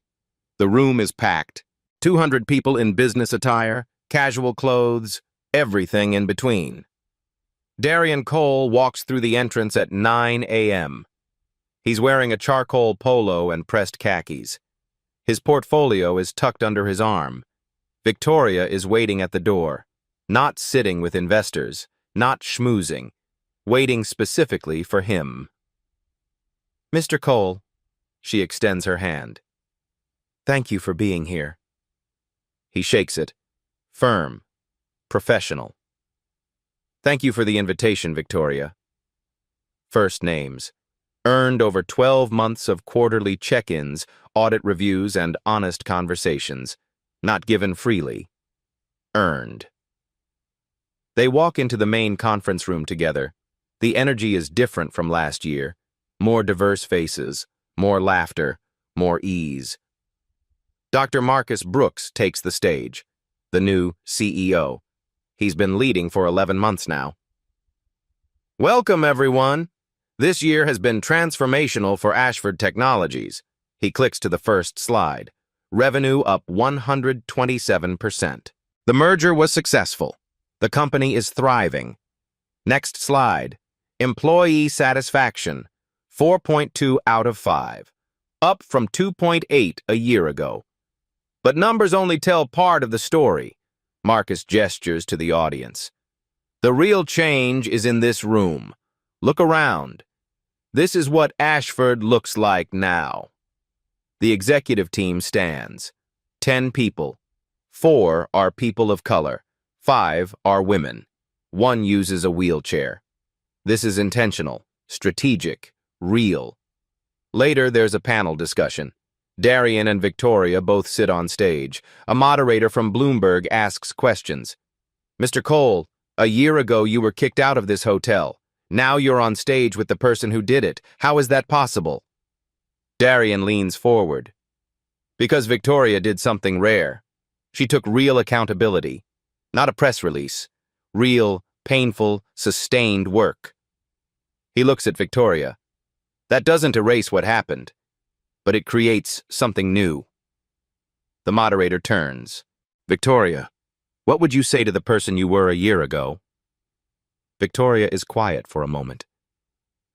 The room is packed. 200 people in business attire, casual clothes, everything in between. Darian Cole walks through the entrance at 9 a.m. He's wearing a charcoal polo and pressed khakis. His portfolio is tucked under his arm. Victoria is waiting at the door, not sitting with investors, not schmoozing, waiting specifically for him. "Mr. Cole," she extends her hand. "Thank you for being here." He shakes it, firm, professional. "Thank you for the invitation, Victoria." First names. Earned over 12 months of quarterly check-ins, audit reviews, and honest conversations. Not given freely. Earned. They walk into the main conference room together. The energy is different from last year. More diverse faces, more laughter, more ease. Dr. Marcus Brooks takes the stage, the new CEO. He's been leading for 11 months now. "Welcome, everyone. This year has been transformational for Ashford Technologies." He clicks to the first slide. Revenue up 127%. The merger was successful. The company is thriving. Next slide. Employee satisfaction, 4.2 out of 5. Up from 2.8 a year ago. But numbers only tell part of the story. Marcus gestures to the audience. The real change is in this room. Look around. This is what Ashford looks like now. The executive team stands. 10 people. 4 are people of color. 5 are women. 1 uses a wheelchair. This is intentional, strategic, real. Later, there's a panel discussion. Darian and Victoria both sit on stage. A moderator from Bloomberg asks questions. Mr. Cole, a year ago you were kicked out of this hotel. Now you're on stage with the person who did it. How is that possible? Darian leans forward. Because Victoria did something rare. She took real accountability. Not a press release. Real, painful, sustained work. He looks at Victoria. That doesn't erase what happened, but it creates something new. The moderator turns. Victoria, what would you say to the person you were a year ago? Victoria is quiet for a moment.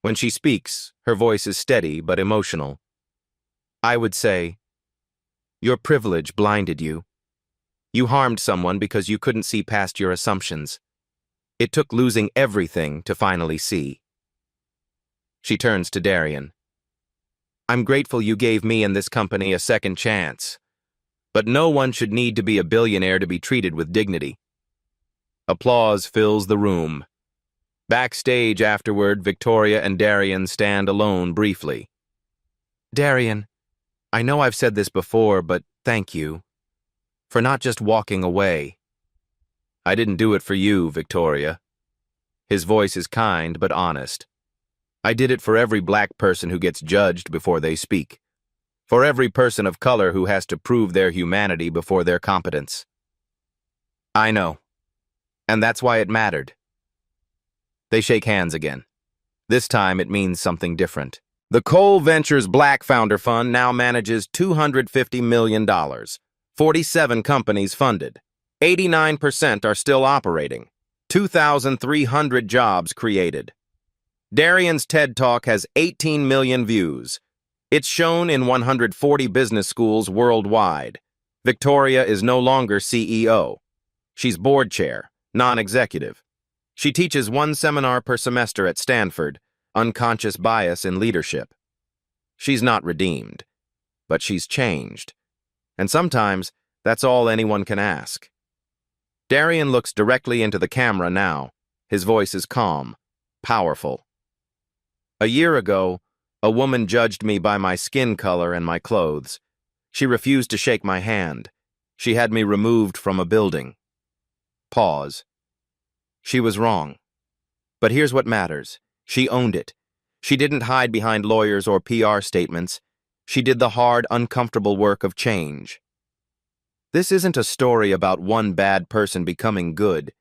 When she speaks, her voice is steady but emotional. I would say, your privilege blinded you. You harmed someone because you couldn't see past your assumptions. It took losing everything to finally see. She turns to Darian. I'm grateful you gave me and this company a second chance. But no one should need to be a billionaire to be treated with dignity. Applause fills the room. Backstage afterward, Victoria and Darian stand alone briefly. Darian, I know I've said this before, but thank you. For not just walking away. I didn't do it for you, Victoria. His voice is kind but honest. I did it for every black person who gets judged before they speak. For every person of color who has to prove their humanity before their competence. I know. And that's why it mattered. They shake hands again. This time it means something different. The Cole Ventures Black Founder Fund now manages $250 million. 47 companies funded. 89% are still operating. 2,300 jobs created. Darian's TED Talk has 18 million views. It's shown in 140 business schools worldwide. Victoria is no longer CEO. She's board chair, non-executive. She teaches 1 seminar per semester at Stanford, Unconscious Bias in Leadership. She's not redeemed, but she's changed. And sometimes, that's all anyone can ask. Darian looks directly into the camera now. His voice is calm, powerful. A year ago, a woman judged me by my skin color and my clothes. She refused to shake my hand. She had me removed from a building. Pause. She was wrong. But here's what matters. She owned it. She didn't hide behind lawyers or PR statements. She did the hard, uncomfortable work of change. This isn't a story about one bad person becoming good.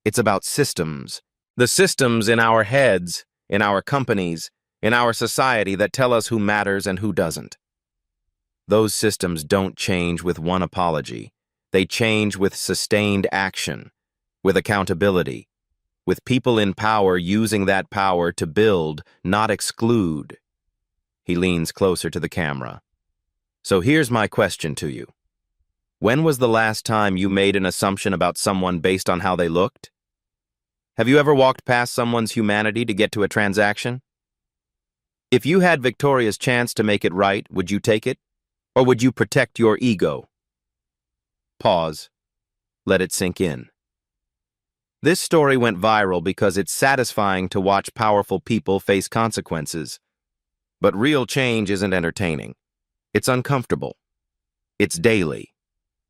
It's about systems. The systems in our heads, in our companies, in our society that tell us who matters and who doesn't. Those systems don't change with one apology. They change with sustained action, with accountability, with people in power using that power to build, not exclude. He leans closer to the camera. So here's my question to you. When was the last time you made an assumption about someone based on how they looked? Have you ever walked past someone's humanity to get to a transaction? If you had Victoria's chance to make it right, would you take it? Or would you protect your ego? Pause. Let it sink in. This story went viral because it's satisfying to watch powerful people face consequences. But real change isn't entertaining. It's uncomfortable. It's daily.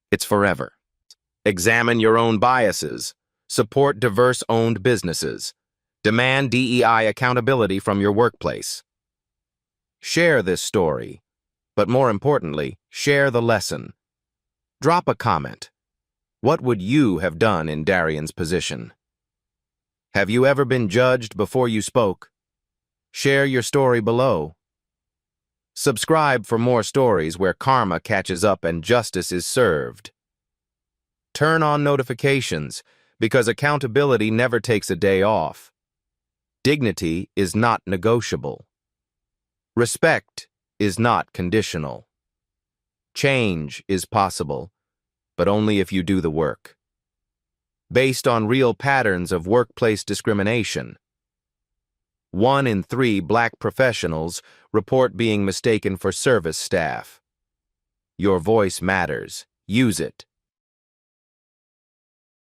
It's forever. Examine your own biases. Support diverse-owned businesses. Demand DEI accountability from your workplace. Share this story, but more importantly, share the lesson. Drop a comment. What would you have done in Darian's position? Have you ever been judged before you spoke? Share your story below. Subscribe for more stories where karma catches up and justice is served. Turn on notifications, because accountability never takes a day off. Dignity is not negotiable. Respect is not conditional. Change is possible, but only if you do the work. Based on real patterns of workplace discrimination. 1 in 3 black professionals report being mistaken for service staff. Your voice matters. Use it.